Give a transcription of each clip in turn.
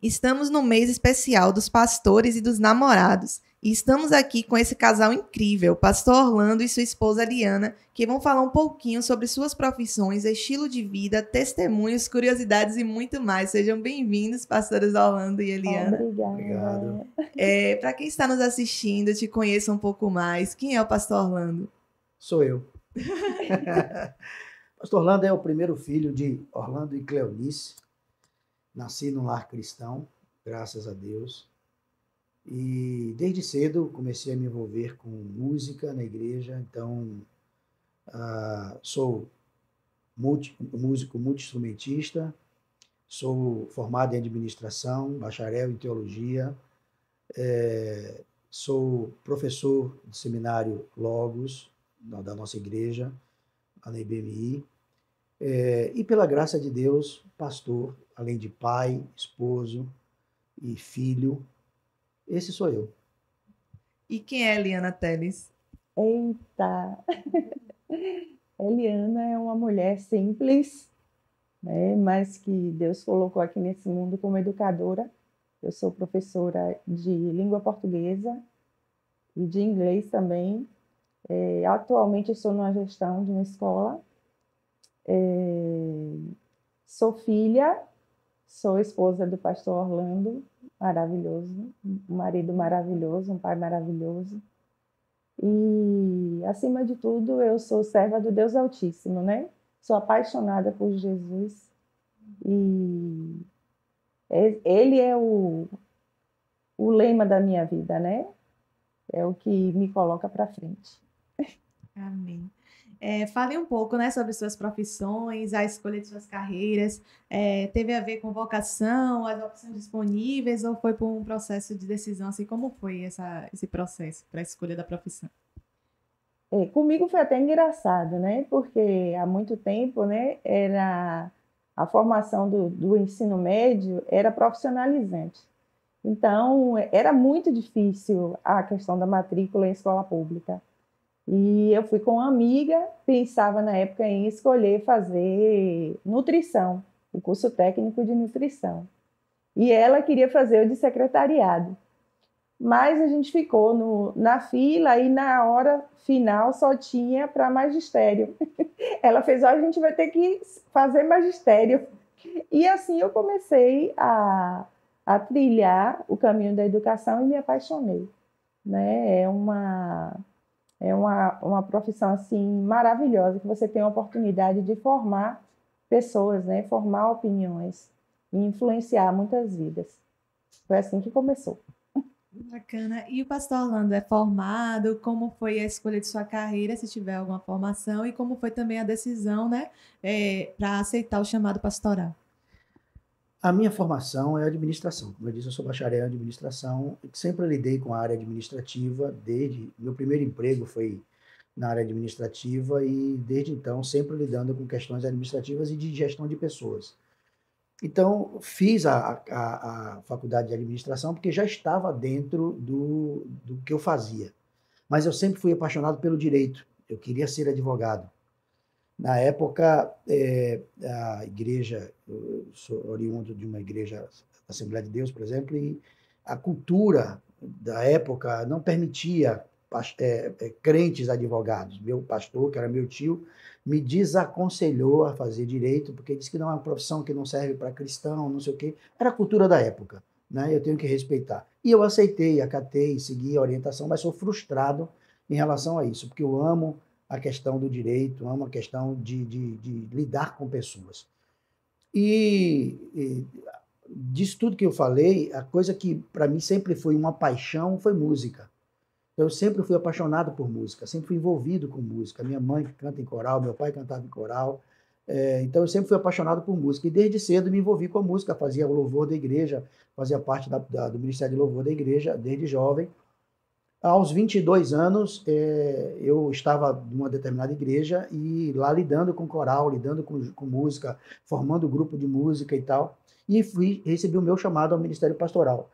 Estamos no mês especial dos pastores e dos namorados. E estamos aqui com esse casal incrível, pastor Orlando e sua esposa Eliana, que vão falar um pouquinho sobre suas profissões, estilo de vida, testemunhos, curiosidades e muito mais. Sejam bem-vindos, pastores Orlando e Eliana. Obrigada. Obrigado. Para quem está nos assistindo, te conheça um pouco mais. Quem é o pastor Orlando? Sou eu. Pastor Orlando é o primeiro filho de Orlando e Cleonice. Nasci num lar cristão, graças a Deus. E desde cedo comecei a me envolver com música na igreja. Então, sou músico multi-instrumentista, sou formado em administração, bacharel em teologia, sou professor do seminário Logos, da nossa igreja, lá na IBMI. E pela graça de Deus, pastor, além de pai, esposo e filho, esse sou eu. E quem é Eliana Teles? Eita! Eliana é uma mulher simples, né, mas que Deus colocou aqui nesse mundo como educadora. Eu sou professora de língua portuguesa e de inglês também. Atualmente estou na gestão de uma escola. Sou filha, sou esposa do pastor Orlando, maravilhoso, um marido maravilhoso, um pai maravilhoso. E, acima de tudo, eu sou serva do Deus Altíssimo, né? Sou apaixonada por Jesus. E ele é o lema da minha vida, né? É o que me coloca para frente. Amém. Fale um pouco, né, sobre suas profissões, a escolha de suas carreiras. Teve a ver com vocação, as opções disponíveis, ou foi por um processo de decisão? Assim, como foi esse processo para a escolha da profissão? Comigo foi até engraçado, né? Porque há muito tempo, né, a formação do ensino médio era profissionalizante. Então, era muito difícil a questão da matrícula em escola pública. E eu fui com uma amiga, pensava na época em escolher fazer nutrição, o curso técnico de nutrição. E ela queria fazer o de secretariado. Mas a gente ficou na fila e na hora final só tinha para magistério. Ela fez, a gente vai ter que fazer magistério. E assim eu comecei a trilhar o caminho da educação e me apaixonei. Né? É uma profissão assim maravilhosa, que você tem a oportunidade de formar pessoas, né? Formar opiniões e influenciar muitas vidas. Foi assim que começou. Bacana. E o pastor Orlando é formado? Como foi a escolha de sua carreira, se tiver alguma formação? E como foi também a decisão, né, para aceitar o chamado pastoral? A minha formação é administração. Como eu disse, eu sou bacharel em administração. Sempre lidei com a área administrativa. Desde meu primeiro emprego foi na área administrativa e desde então sempre lidando com questões administrativas e de gestão de pessoas. Então, fiz a faculdade de administração porque já estava dentro do que eu fazia. Mas eu sempre fui apaixonado pelo direito. Eu queria ser advogado. Na época, a igreja, eu sou oriundo de uma igreja, Assembleia de Deus, por exemplo, e a cultura da época não permitia crentes advogados. Meu pastor, que era meu tio, me desaconselhou a fazer direito, porque disse que não é uma profissão que não serve para cristão, não sei o quê. Era a cultura da época, né? Eu tenho que respeitar. E eu aceitei, acatei, segui a orientação, mas sou frustrado em relação a isso, porque eu amo a questão do direito, amo a questão de lidar com pessoas. E disso tudo que eu falei, a coisa que para mim sempre foi uma paixão foi música. Eu sempre fui apaixonado por música, sempre fui envolvido com música. Minha mãe canta em coral, meu pai cantava em coral. Então eu sempre fui apaixonado por música. E desde cedo me envolvi com a música, fazia o louvor da igreja, fazia parte do Ministério de Louvor da igreja, desde jovem. Aos 22 anos, eu estava numa determinada igreja e lá lidando com coral, lidando com música, formando grupo de música e tal. E recebi o meu chamado ao ministério pastoral.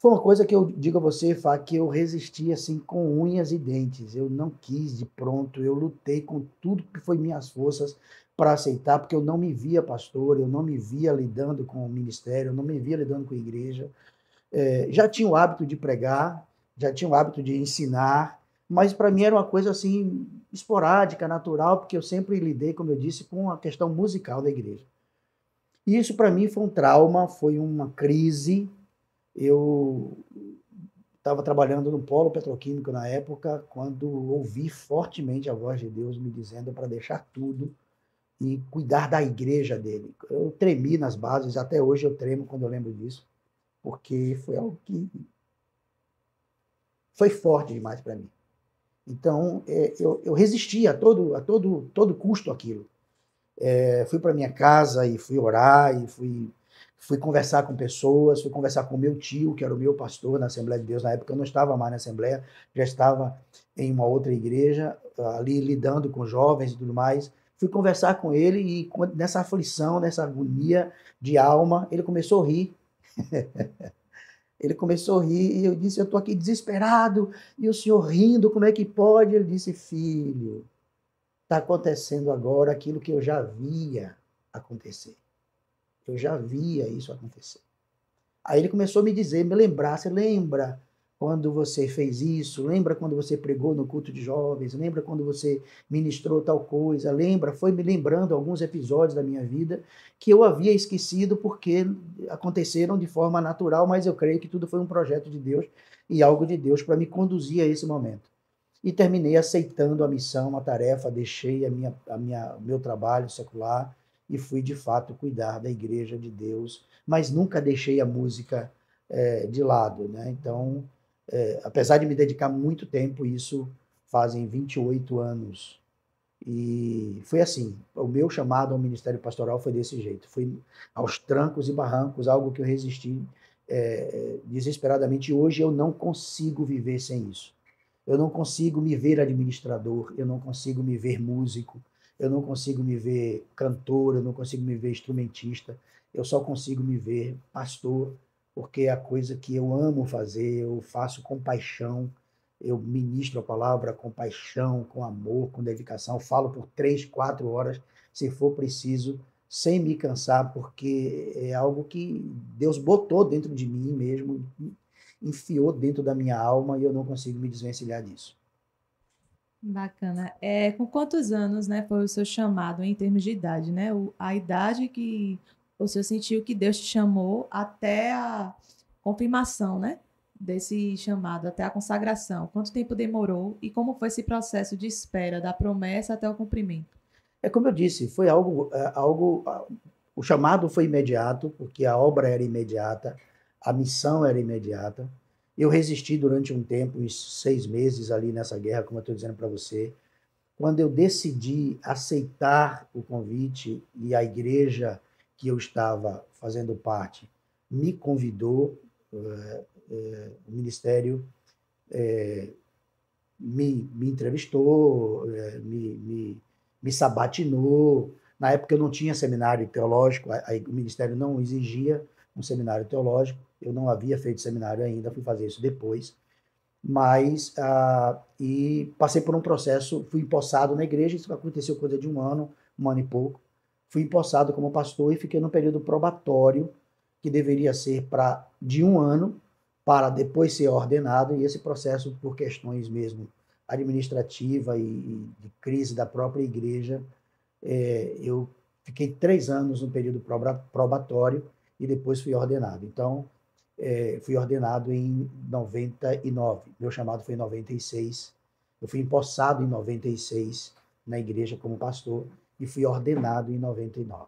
Foi uma coisa que eu digo a você, Fá, que eu resisti assim com unhas e dentes. Eu não quis de pronto, eu lutei com tudo que foi minhas forças para aceitar, porque eu não me via pastor, eu não me via lidando com o ministério, eu não me via lidando com a igreja. Já tinha o hábito de pregar, já tinha o hábito de ensinar, mas para mim era uma coisa assim esporádica, natural, porque eu sempre lidei, como eu disse, com a questão musical da igreja. E isso para mim foi um trauma, foi uma crise. Eu estava trabalhando no polo petroquímico na época, quando ouvi fortemente a voz de Deus me dizendo para deixar tudo e cuidar da igreja dele. Eu tremi nas bases, até hoje eu tremo quando eu lembro disso, porque foi algo que foi forte demais para mim. Então, eu resisti a todo custo àquilo. Fui para minha casa e fui orar e fui conversar com pessoas, fui conversar com o meu tio, que era o meu pastor na Assembleia de Deus. Na época eu não estava mais na Assembleia, já estava em uma outra igreja, ali lidando com jovens e tudo mais. Fui conversar com ele e nessa aflição, nessa agonia de alma, ele começou a rir. Ele começou a rir e eu disse, eu estou aqui desesperado, e o senhor rindo, como é que pode? Ele disse, filho, está acontecendo agora aquilo que eu já via acontecer. Eu já via isso acontecer. Aí ele começou a me dizer, me lembrar, você lembra quando você fez isso? Lembra quando você pregou no culto de jovens? Lembra quando você ministrou tal coisa? Lembra? Foi me lembrando alguns episódios da minha vida que eu havia esquecido porque aconteceram de forma natural, mas eu creio que tudo foi um projeto de Deus e algo de Deus para me conduzir a esse momento. E terminei aceitando a missão, a tarefa, deixei o meu trabalho secular e fui de fato cuidar da igreja de Deus, mas nunca deixei a música de lado, né? Então, apesar de me dedicar muito tempo, isso fazem 28 anos. E foi assim, o meu chamado ao ministério pastoral foi desse jeito, foi aos trancos e barrancos, algo que eu resisti desesperadamente. Hoje eu não consigo viver sem isso. Eu não consigo me ver administrador, eu não consigo me ver músico, eu não consigo me ver cantor, eu não consigo me ver instrumentista, eu só consigo me ver pastor, porque é a coisa que eu amo fazer, eu faço com paixão, eu ministro a palavra com paixão, com amor, com dedicação, falo por 3, 4 horas, se for preciso, sem me cansar, porque é algo que Deus botou dentro de mim mesmo, enfiou dentro da minha alma e eu não consigo me desvencilhar disso. Bacana. Com quantos anos, né, foi o seu chamado em termos de idade, né? A idade que o senhor sentiu que Deus te chamou até a confirmação, né, desse chamado, até a consagração. Quanto tempo demorou e como foi esse processo de espera da promessa até o cumprimento? É como eu disse, foi o chamado foi imediato, porque a obra era imediata, a missão era imediata. Eu resisti durante um tempo, uns 6 meses ali nessa guerra, como eu estou dizendo para você. Quando eu decidi aceitar o convite e a igreja que eu estava fazendo parte me convidou, o ministério me entrevistou, me sabatinou. Na época eu não tinha seminário teológico, o ministério não exigia um seminário teológico, eu não havia feito seminário ainda, fui fazer isso depois, mas e passei por um processo, fui empossado na igreja, isso aconteceu coisa de um ano e pouco, fui empossado como pastor e fiquei no período probatório, que deveria ser de 1 ano, para depois ser ordenado, e esse processo, por questões mesmo administrativa e de crise da própria igreja, eu fiquei 3 anos no período probatório e depois fui ordenado. Então, fui ordenado em 99. Meu chamado foi em 96. Eu fui empossado em 96 na igreja como pastor e fui ordenado em 99.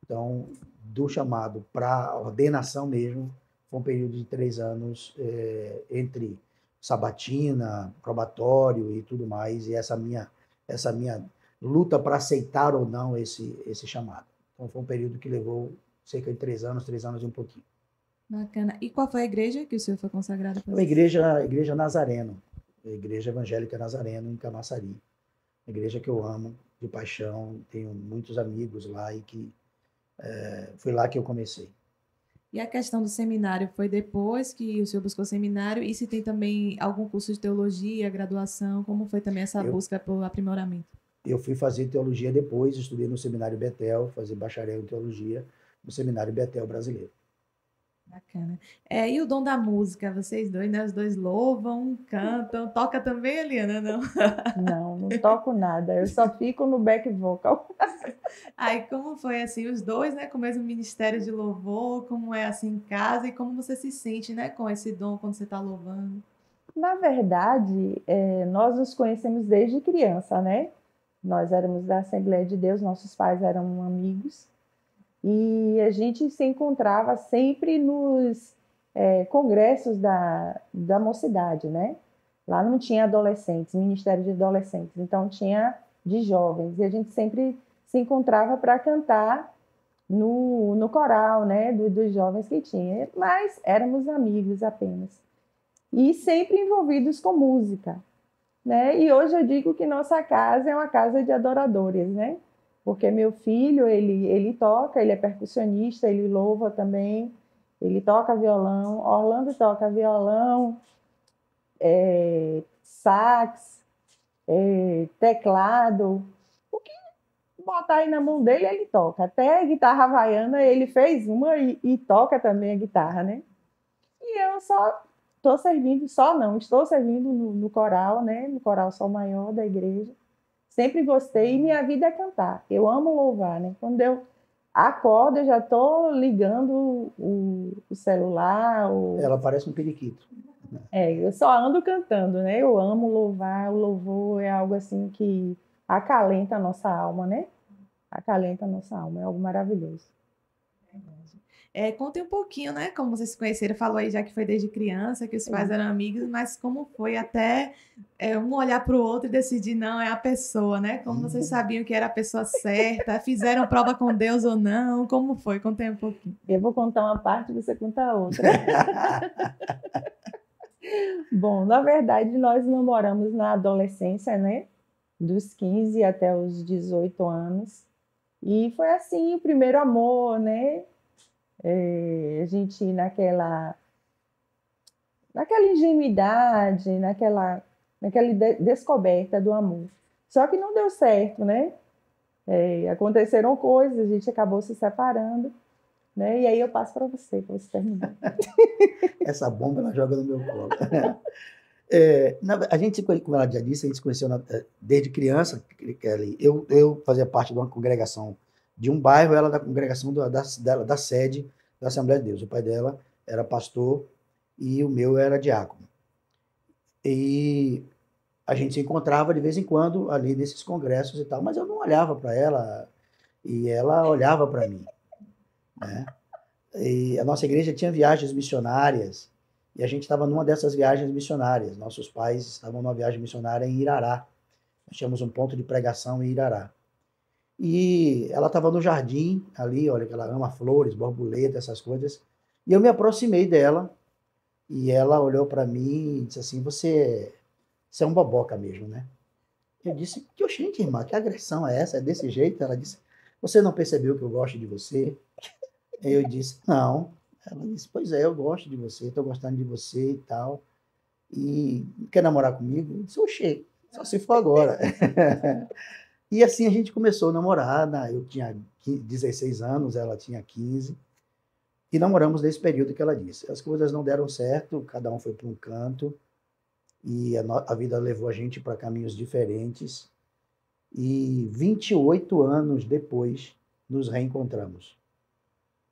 Então, do chamado para a ordenação mesmo, foi um período de 3 anos entre sabatina, probatório e tudo mais, e essa minha luta para aceitar ou não esse chamado. Então, foi um período que levou cerca de 3 anos e um pouquinho. Bacana. E qual foi a igreja que o senhor foi consagrado a É uma fazer? igreja Nazareno, a Igreja Evangélica Nazareno, em Camaçari. Uma igreja que eu amo de paixão, tenho muitos amigos lá e que foi lá que eu comecei. E a questão do seminário foi depois que o senhor buscou seminário? E se tem também algum curso de teologia, graduação? Como foi também essa Eu, busca por aprimoramento? eu fui fazer teologia depois, estudei no Seminário Betel, fazer bacharel em teologia no Seminário Betel brasileiro. Bacana. E o dom da música? Vocês dois, né? Os dois louvam, cantam. Toca também, Eliana, não? Não, não toco nada, eu só fico no back vocal. Aí, como foi assim, os dois, né, com o mesmo ministério de louvor, como é assim em casa e como você se sente, né, com esse dom quando você está louvando? Na verdade, nós nos conhecemos desde criança, né? Nós éramos da Assembleia de Deus, nossos pais eram amigos, e a gente se encontrava sempre nos congressos da mocidade, né? Lá não tinha adolescentes, ministério de adolescentes, então tinha de jovens, e a gente sempre se encontrava para cantar no coral, né? Dos jovens que tinha, mas éramos amigos apenas. E sempre envolvidos com música, né? E hoje eu digo que nossa casa é uma casa de adoradores, né? Porque meu filho, ele toca, ele é percussionista, ele louva também, ele toca violão, Orlando toca violão, sax, teclado, o que botar aí na mão dele, ele toca. Até a guitarra havaiana, ele fez uma e toca também a guitarra, né? E eu só estou servindo, só não, estou servindo no coral, né? No coral Sol Maior da igreja. Sempre gostei e minha vida é cantar. Eu amo louvar, né? Quando eu acordo, eu já estou ligando o celular. Ela parece um periquito. Eu só ando cantando, né? Eu amo louvar, o louvor é algo assim que acalenta a nossa alma, né? Acalenta a nossa alma, é algo maravilhoso. Conte um pouquinho, né, como vocês se conheceram. Falou aí já que foi desde criança, que os pais eram amigos, mas como foi até um olhar para o outro e decidir, não, é a pessoa, né? Como vocês sabiam que era a pessoa certa? Fizeram prova com Deus ou não? Como foi? Contei um pouquinho. Eu vou contar uma parte, você conta a outra. Bom, na verdade, nós namoramos na adolescência, né? Dos 15 até os 18 anos. E foi assim, o primeiro amor, né? A gente naquela ingenuidade, naquela descoberta do amor. Só que não deu certo, né? Aconteceram coisas, a gente acabou se separando, né? E aí eu passo para você terminar. Essa bomba ela joga no meu colo. A gente, como ela já disse, a gente se conheceu desde criança. Eu fazia parte de uma congregação de um bairro, ela da congregação da sede da Assembleia de Deus. O pai dela era pastor e o meu era diácono. E a gente se encontrava de vez em quando ali nesses congressos e tal, mas eu não olhava para ela e ela olhava para mim, né? E a nossa igreja tinha viagens missionárias e a gente estava numa dessas viagens missionárias. Nossos pais estavam numa viagem missionária em Irará. Nós tínhamos um ponto de pregação em Irará. E ela estava no jardim ali, olha, que ela ama flores, borboleta, essas coisas. E eu me aproximei dela e ela olhou para mim e disse assim: você é um boboca mesmo, né? Eu disse: que oxente, irmã, que agressão é essa? É desse jeito? Ela disse: você não percebeu que eu gosto de você? Eu disse: não. Ela disse: pois é, eu gosto de você, estou gostando de você e tal. E quer namorar comigo? Eu disse: oxê, só se for agora. E assim a gente começou a namorar. Eu tinha 16 anos, ela tinha 15. E namoramos nesse período que ela disse. As coisas não deram certo, cada um foi para um canto. E a vida levou a gente para caminhos diferentes. E 28 anos depois, nos reencontramos.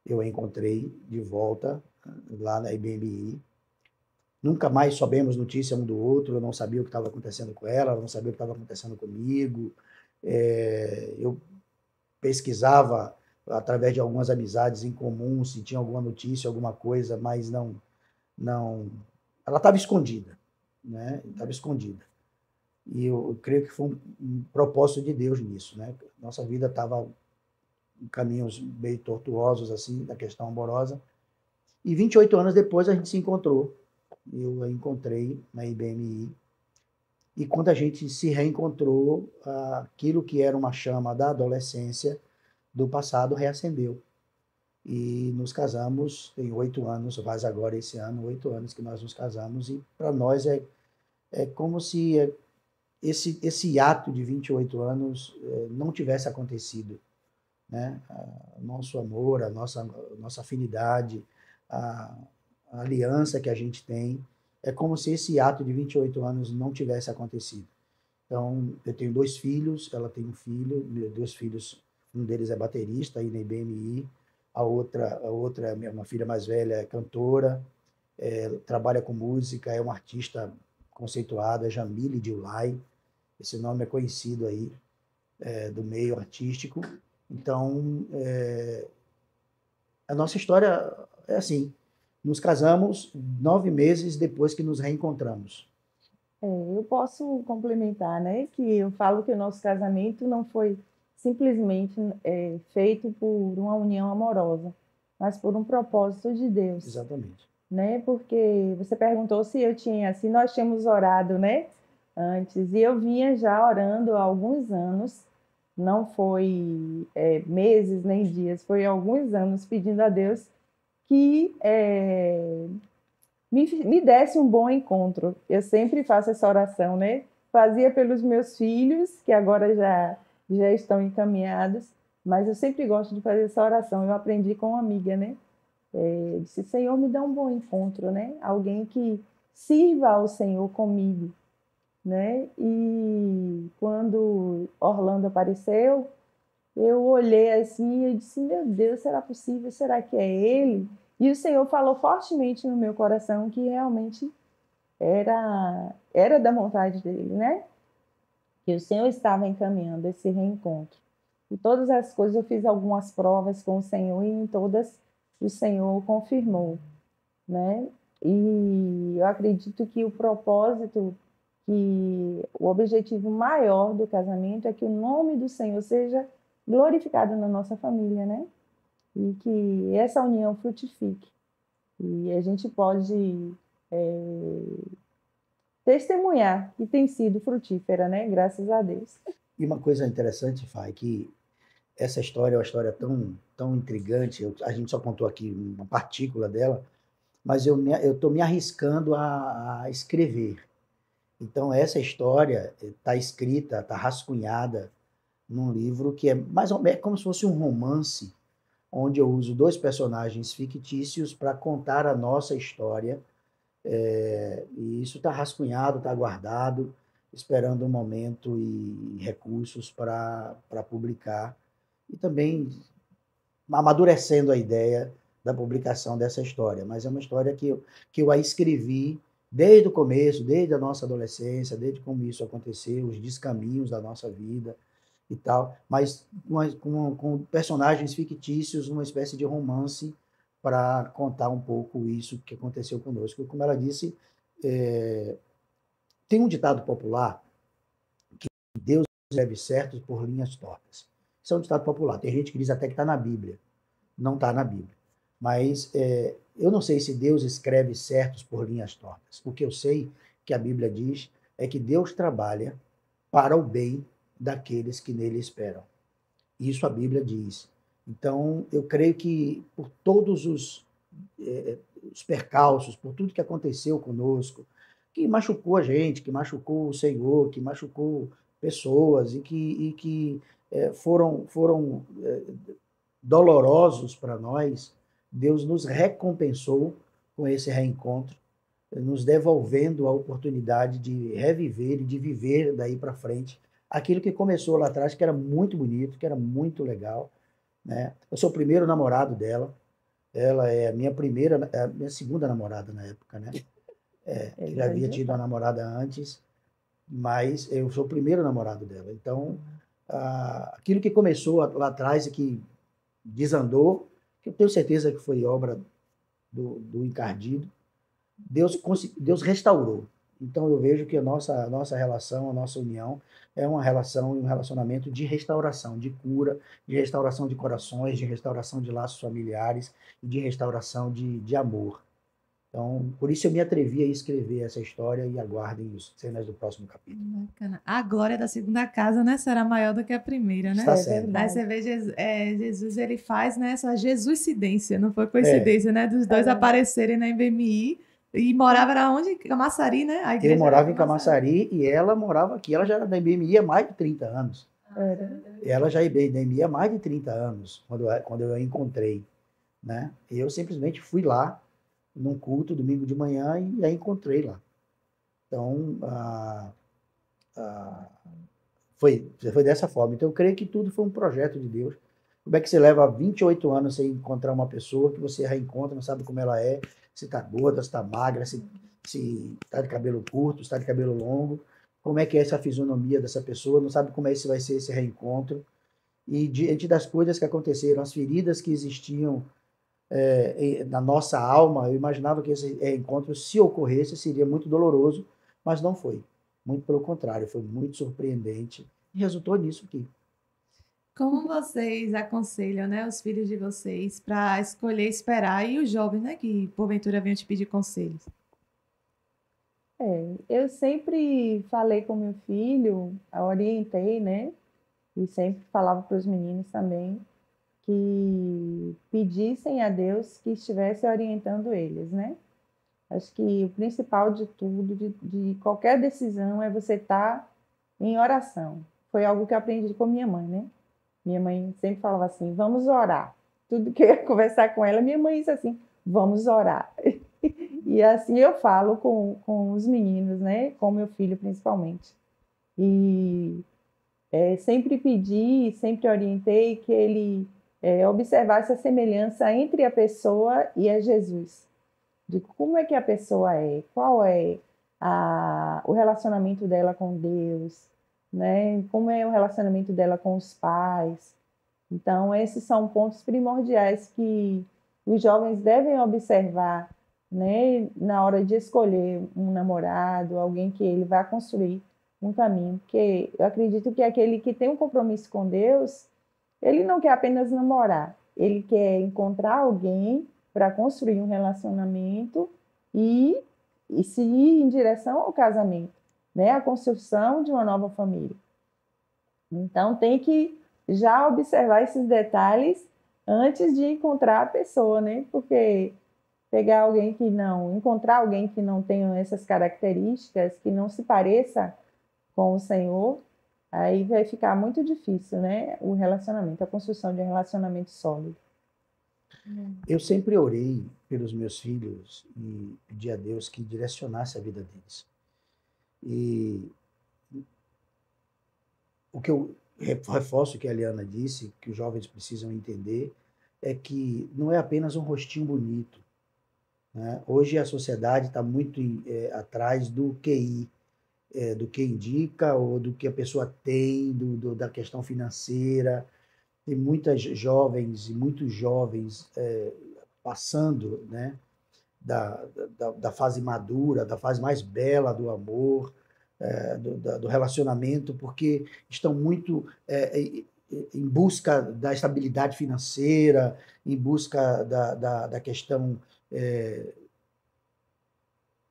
Eu a encontrei de volta lá na IBMI. Nunca mais soubemos notícia um do outro. Eu não sabia o que estava acontecendo com ela, ela não sabia o que estava acontecendo comigo. Eu pesquisava através de algumas amizades em comum se tinha alguma notícia, alguma coisa, mas não. Ela estava escondida, né? Estava escondida. E eu creio que foi um propósito de Deus nisso, né? Nossa vida estava em caminhos meio tortuosos, assim, da questão amorosa. E 28 anos depois a gente se encontrou. Eu a encontrei na IBMI. E quando a gente se reencontrou, aquilo que era uma chama da adolescência, do passado, reacendeu. e nos casamos, tem 8 anos, faz agora esse ano, 8 anos que nós nos casamos, e para nós é como se esse ato de 28 anos não tivesse acontecido, né? O nosso amor, a nossa afinidade, a, a aliança que a gente tem, é como se esse ato de 28 anos não tivesse acontecido. Então, eu tenho 2 filhos, ela tem um filho, 2 filhos, um deles é baterista aí na IBMI, a outra minha filha mais velha, é cantora, trabalha com música, é uma artista conceituada, é Jamile Dilay, esse nome é conhecido aí, do meio artístico. Então, a nossa história é assim, nos casamos 9 meses depois que nos reencontramos. Eu posso complementar, né? Que eu falo que o nosso casamento não foi simplesmente feito por uma união amorosa, mas por um propósito de Deus, Exatamente. né? Porque você perguntou se nós tínhamos orado, né? Antes, e eu vinha já orando há alguns anos, não foi meses nem dias, foi alguns anos pedindo a Deus que me desse um bom encontro. Eu sempre faço essa oração, né? Fazia pelos meus filhos, que agora já estão encaminhados, mas eu sempre gosto de fazer essa oração. Eu aprendi com uma amiga, né? Disse, Senhor, me dá um bom encontro, né? Alguém que sirva ao Senhor comigo, né? E quando Orlando apareceu, eu olhei assim e disse, meu Deus, será possível? Será que é ele? E o Senhor falou fortemente no meu coração que realmente era da vontade dele, né? Que o Senhor estava encaminhando esse reencontro. E todas as coisas eu fiz algumas provas com o Senhor e em todas o Senhor confirmou, né? E eu acredito que o propósito, que o objetivo maior do casamento é que o nome do Senhor seja glorificado na nossa família, né? E que essa união frutifique. E a gente pode testemunhar que tem sido frutífera, né? Graças a Deus. E uma coisa interessante, Fai, que essa história é uma história tão, tão intrigante, a gente só contou aqui uma partícula dela, mas eu estou me arriscando a escrever. Então, essa história está escrita, está rascunhada num livro que é mais ou menos como se fosse um romance, onde eu uso 2 personagens fictícios para contar a nossa história. E isso está rascunhado, está guardado, esperando um momento e recursos para publicar. E também amadurecendo a ideia da publicação dessa história. Mas é uma história que eu a escrevi desde o começo, desde a nossa adolescência, desde como isso aconteceu, os descaminhos da nossa vida e tal, mas com personagens fictícios, uma espécie de romance para contar um pouco isso que aconteceu conosco. Como ela disse, tem um ditado popular que Deus escreve certos por linhas tortas. Isso é um ditado popular. Tem gente que diz até que está na Bíblia. Não está na Bíblia. Mas eu não sei se Deus escreve certos por linhas tortas. O que eu sei que a Bíblia diz é que Deus trabalha para o bem daqueles que nele esperam. Isso a Bíblia diz. Então, eu creio que por todos os percalços, por tudo que aconteceu conosco, que machucou a gente, que machucou o Senhor, que machucou pessoas e que foram dolorosos para nós, Deus nos recompensou com esse reencontro, nos devolvendo a oportunidade de reviver e de viver daí para frente aquilo que começou lá atrás, que era muito bonito, que era muito legal, né? Eu sou o primeiro namorado dela, ela é a minha segunda namorada na época, né? Já havia tido uma namorada antes, mas eu sou o primeiro namorado dela. Então, aquilo que começou lá atrás e que desandou, que eu tenho certeza que foi obra do encardido, Deus restaurou. Então eu vejo que a nossa relação, a nossa união é uma relação, um relacionamento de restauração, de cura, de restauração de corações, de restauração de laços familiares e de restauração de amor. Então, por isso eu me atrevi a escrever essa história e aguardem as cenas do próximo capítulo. Bacana. A glória da segunda casa, né, será maior do que a primeira, né? Está É sendo. Aí verdade. você vê Jesus, ele faz, né, essa Jesuscidência, não foi É, coincidência, né, dos dois verdade. aparecerem na MBMI e morava era onde? Camaçari, né? A eu igreja era morava em Camaçari e ela morava aqui. Ela já era da IBMI há mais de 30 anos. Era. Ela já é da IBMI há mais de 30 anos, quando eu a encontrei, né? Eu simplesmente fui lá num culto domingo de manhã e a encontrei lá. Então, foi dessa forma. Então, eu creio que tudo foi um projeto de Deus. Como é que você leva 28 anos sem encontrar uma pessoa que você reencontra, não sabe como ela é, se está gorda, se está magra, se está de cabelo curto, se está de cabelo longo, como é que é essa fisionomia dessa pessoa, não sabe como é que vai ser esse reencontro. E diante das coisas que aconteceram, as feridas que existiam na nossa alma, eu imaginava que esse encontro, se ocorresse, seria muito doloroso, mas não foi. Muito pelo contrário, foi muito surpreendente e resultou nisso aqui. Como vocês aconselham, né, os filhos de vocês para escolher esperar e os jovens, né, que porventura venham te pedir conselhos? Eu sempre falei com meu filho, orientei, né? E sempre falava para os meninos também que pedissem a Deus que estivesse orientando eles, né? Acho que o principal de tudo, de qualquer decisão, é você estar em oração. Foi algo que eu aprendi com minha mãe, né? Minha mãe sempre falava assim: vamos orar. Tudo que eu ia conversar com ela, minha mãe disse assim: vamos orar. E assim eu falo com os meninos, né? Com meu filho principalmente. E sempre pedi, sempre orientei que ele observasse a semelhança entre a pessoa e a Jesus. De como é que a pessoa é, qual é o relacionamento dela com Deus, né? Como é o relacionamento dela com os pais. Então, esses são pontos primordiais que os jovens devem observar, né, na hora de escolher um namorado, alguém que ele vai construir um caminho. Porque eu acredito que aquele que tem um compromisso com Deus, ele não quer apenas namorar, ele quer encontrar alguém para construir um relacionamento e, e se ir em direção ao casamento, né, a construção de uma nova família. Então, tem que já observar esses detalhes antes de encontrar a pessoa, né? Porque encontrar alguém que não tenha essas características, que não se pareça com o Senhor, aí vai ficar muito difícil, né? O relacionamento, a construção de um relacionamento sólido. Eu sempre orei pelos meus filhos e pedi a Deus que direcionasse a vida deles. E o que eu reforço que a Eliana disse, que os jovens precisam entender, é que não é apenas um rostinho bonito, né? Hoje a sociedade está muito atrás do QI, do que indica ou do que a pessoa tem, da questão financeira. Tem muitas jovens e muitos jovens passando, né, da fase madura, da fase mais bela do amor, do relacionamento, porque estão muito em busca da estabilidade financeira, em busca da questão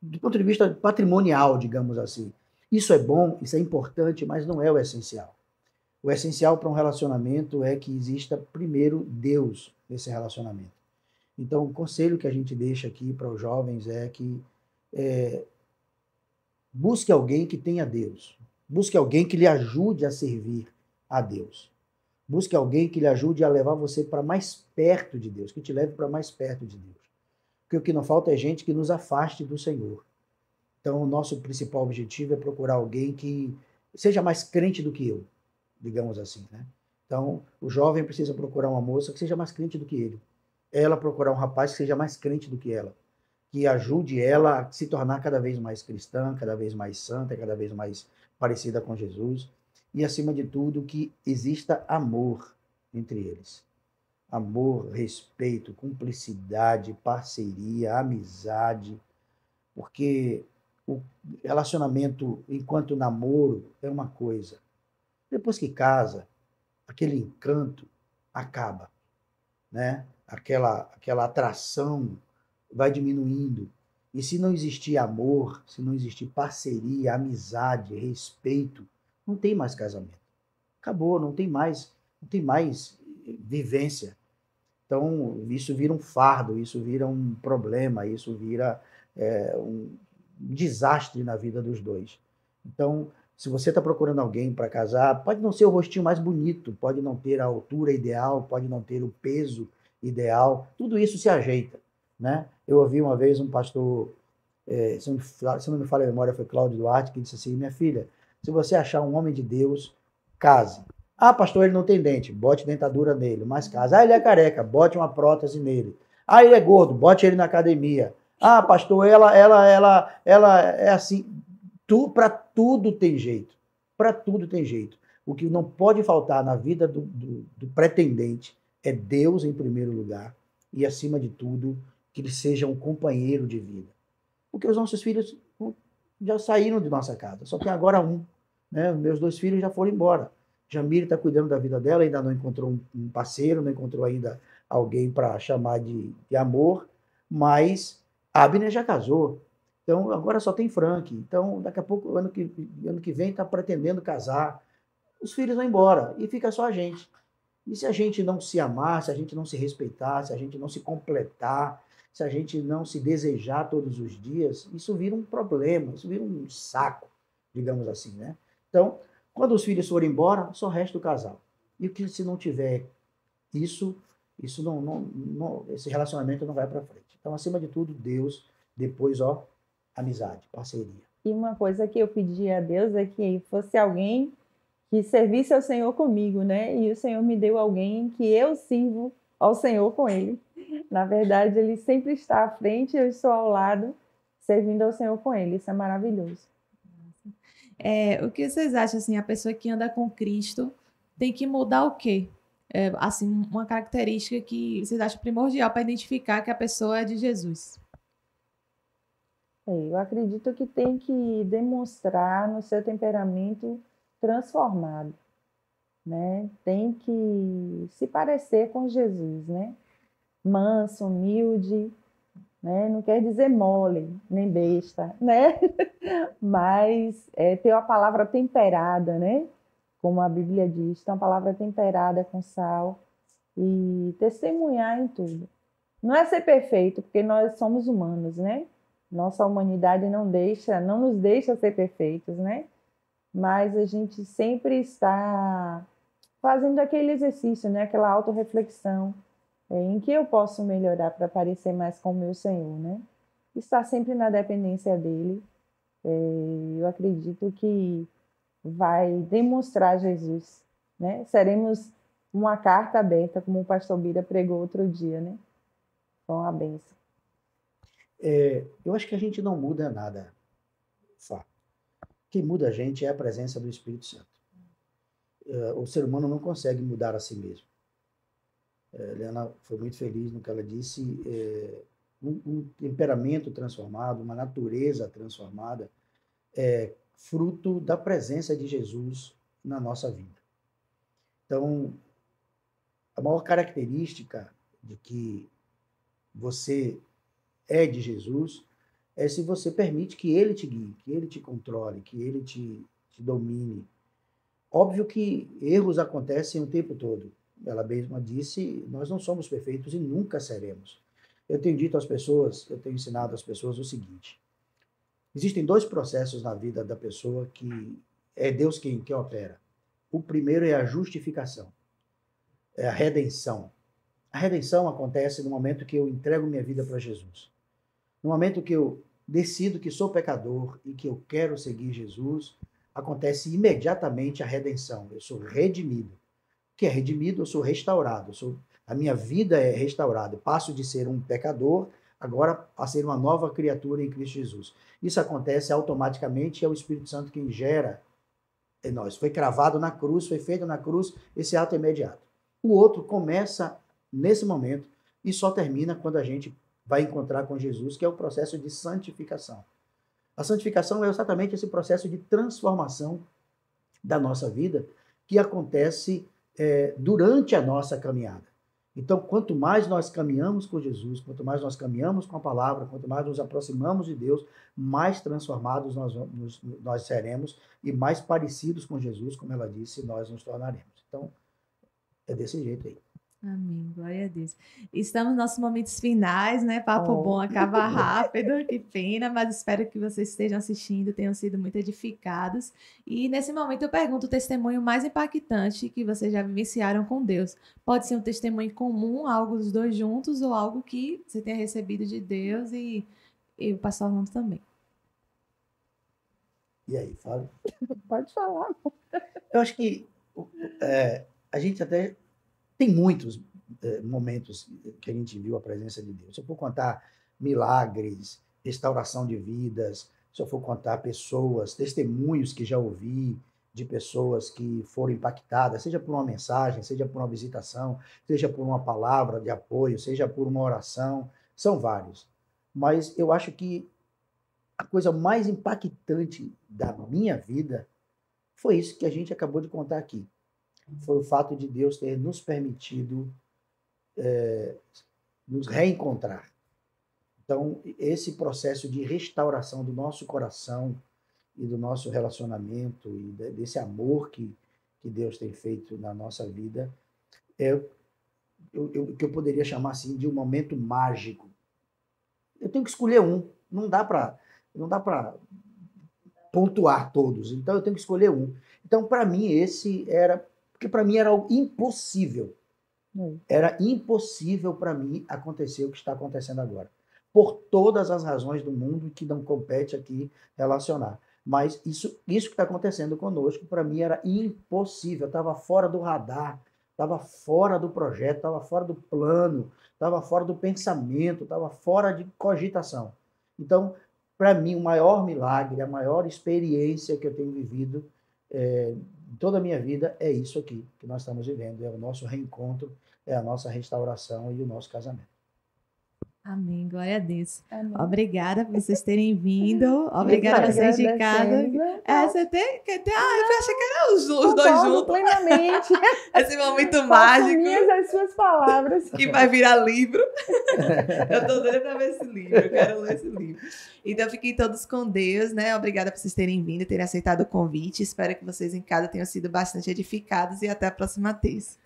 do ponto de vista patrimonial, digamos assim. Isso é bom, isso é importante, mas não é o essencial. O essencial para um relacionamento é que exista primeiro Deus nesse relacionamento. Então, o conselho que a gente deixa aqui para os jovens é que busque alguém que tenha Deus. Busque alguém que lhe ajude a servir a Deus. Busque alguém que lhe ajude a levar você para mais perto de Deus, que te leve para mais perto de Deus. Porque o que não falta é gente que nos afaste do Senhor. Então, o nosso principal objetivo é procurar alguém que seja mais crente do que eu, digamos assim, né? Então, o jovem precisa procurar uma moça que seja mais crente do que ele. Ela procurar um rapaz que seja mais crente do que ela, que ajude ela a se tornar cada vez mais cristã, cada vez mais santa, cada vez mais parecida com Jesus. E, acima de tudo, que exista amor entre eles. Amor, respeito, cumplicidade, parceria, amizade, porque o relacionamento enquanto namoro é uma coisa. Depois que casa, aquele encanto acaba, né? Aquela atração vai diminuindo. E se não existir amor, se não existir parceria, amizade, respeito, não tem mais casamento. Acabou, não tem mais vivência. Então, isso vira um fardo, isso vira um problema, isso vira um desastre na vida dos dois. Então, se você está procurando alguém para casar, pode não ser o rostinho mais bonito, pode não ter a altura ideal, pode não ter o peso ideal, tudo isso se ajeita, né? Eu ouvi uma vez um pastor, se não me falha a memória, foi Cláudio Duarte, que disse assim: minha filha, se você achar um homem de Deus, case. Ah, pastor, ele não tem dente, bote dentadura nele, mas case. Ah, ele é careca, bote uma prótese nele. Ah, ele é gordo, bote ele na academia. Ah, pastor, ela é assim. Para tudo tem jeito. Para tudo tem jeito. O que não pode faltar na vida do pretendente é Deus em primeiro lugar e, acima de tudo, que ele seja um companheiro de vida. Porque os nossos filhos já saíram de nossa casa, só tem agora um. Né? Meus 2 filhos já foram embora. Jamile está cuidando da vida dela, ainda não encontrou um parceiro, não encontrou ainda alguém para chamar de amor, mas Abner já casou. Então, agora só tem Frank. Então, daqui a pouco, ano que vem, está pretendendo casar. Os filhos vão embora e fica só a gente. E se a gente não se amar, se a gente não se respeitar, se a gente não se completar, se a gente não se desejar todos os dias, isso vira um problema, isso vira um saco, digamos assim, né? Então, quando os filhos forem embora, só resta o casal. E o que se não tiver isso esse relacionamento não vai para frente. Então, acima de tudo, Deus, depois, amizade, parceria. E uma coisa que eu pedi a Deus é que fosse alguém que servisse ao Senhor comigo, né? E o Senhor me deu alguém que eu sirvo ao Senhor com ele. Na verdade, ele sempre está à frente, eu estou ao lado, servindo ao Senhor com ele. Isso é maravilhoso. O que vocês acham, assim, a pessoa que anda com Cristo tem que mudar o quê? Assim, uma característica que vocês acham primordial para identificar que a pessoa é de Jesus? Eu acredito que tem que demonstrar no seu temperamento transformado, né? Tem que se parecer com Jesus, né? Manso, humilde, né? Não quer dizer mole, nem besta, né? Mas ter uma palavra temperada, né? Como a Bíblia diz, ter uma palavra temperada com sal e testemunhar em tudo. Não é ser perfeito, porque nós somos humanos, né? Nossa humanidade não nos deixa ser perfeitos, né? Mas a gente sempre está fazendo aquele exercício, né? Aquela autorreflexão, em que eu posso melhorar para parecer mais com o meu Senhor, né? Estar sempre na dependência dele. Eu acredito que vai demonstrar Jesus, né? Seremos uma carta aberta, como o pastor Bira pregou outro dia, né? Foi uma bênção. Eu acho que a gente não muda nada, Fá. Quem muda a gente é a presença do Espírito Santo. O ser humano não consegue mudar a si mesmo. Helena foi muito feliz no que ela disse. Um temperamento transformado, uma natureza transformada, é fruto da presença de Jesus na nossa vida. Então, a maior característica de que você é de Jesus é se você permite que ele te guie, que ele te controle, que ele te domine. Óbvio que erros acontecem o tempo todo. Ela mesma disse, nós não somos perfeitos e nunca seremos. Eu tenho dito às pessoas, eu tenho ensinado às pessoas o seguinte: existem 2 processos na vida da pessoa que é Deus quem opera. O primeiro é a justificação, é a redenção. A redenção acontece no momento que eu entrego minha vida para Jesus. No momento que eu decido que sou pecador e que eu quero seguir Jesus, acontece imediatamente a redenção. Eu sou redimido. O que é redimido? Eu sou restaurado. A minha vida é restaurada. Eu passo de ser um pecador agora a ser uma nova criatura em Cristo Jesus. Isso acontece automaticamente, é o Espírito Santo quem gera em nós. Foi cravado na cruz, foi feito na cruz, esse ato é imediato. O outro começa nesse momento e só termina quando a gente vai encontrar com Jesus, que é o processo de santificação. A santificação é exatamente esse processo de transformação da nossa vida que acontece durante a nossa caminhada. Então, quanto mais nós caminhamos com Jesus, quanto mais nós caminhamos com a palavra, quanto mais nos aproximamos de Deus, mais transformados nós seremos e mais parecidos com Jesus, como ela disse, nós nos tornaremos. Então, é desse jeito aí. Amém, glória a Deus. Estamos nos nossos momentos finais, né? Papo bom acaba rápido, que pena, mas espero que vocês estejam assistindo, tenham sido muito edificados. E nesse momento eu pergunto o testemunho mais impactante que vocês já vivenciaram com Deus. Pode ser um testemunho comum, algo dos dois juntos, ou algo que você tenha recebido de Deus e o pastor Orlando também. E aí, Fábio? Pode falar. Eu acho que a gente até tem muitos momentos que a gente viu a presença de Deus. Se eu for contar milagres, restauração de vidas, se eu for contar pessoas, testemunhos que já ouvi de pessoas que foram impactadas, seja por uma mensagem, seja por uma visitação, seja por uma palavra de apoio, seja por uma oração, são vários. Mas eu acho que a coisa mais impactante da minha vida foi isso que a gente acabou de contar aqui. Foi o fato de Deus ter nos permitido nos reencontrar. Então, esse processo de restauração do nosso coração e do nosso relacionamento e desse amor que Deus tem feito na nossa vida é o que eu poderia chamar assim de um momento mágico. Eu tenho que escolher um. Não dá para pontuar todos. Então, eu tenho que escolher um. Então, para mim, porque para mim era impossível. Era impossível para mim acontecer o que está acontecendo agora. Por todas as razões do mundo que não compete aqui relacionar. Mas isso que está acontecendo conosco, para mim era impossível. Estava fora do radar, estava fora do projeto, estava fora do plano, estava fora do pensamento, estava fora de cogitação. Então, para mim, o maior milagre, a maior experiência que eu tenho vivido em toda a minha vida é isso aqui que nós estamos vivendo, é o nosso reencontro, é a nossa restauração e o nosso casamento. Amém, glória a Deus. Amém. Obrigada por vocês terem vindo. Obrigada por vocês de casa. Você tem. Eu achei que eram os dois juntos. Plenamente. Esse momento mágico. As suas palavras. Que vai virar livro. Eu tô doida para ver esse livro. Eu quero ler esse livro. Então, fiquem todos com Deus, né? Obrigada por vocês terem vindo, terem aceitado o convite. Espero que vocês em casa tenham sido bastante edificados e até a próxima terça.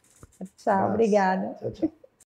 Tchau, obrigada. Tchau, tchau.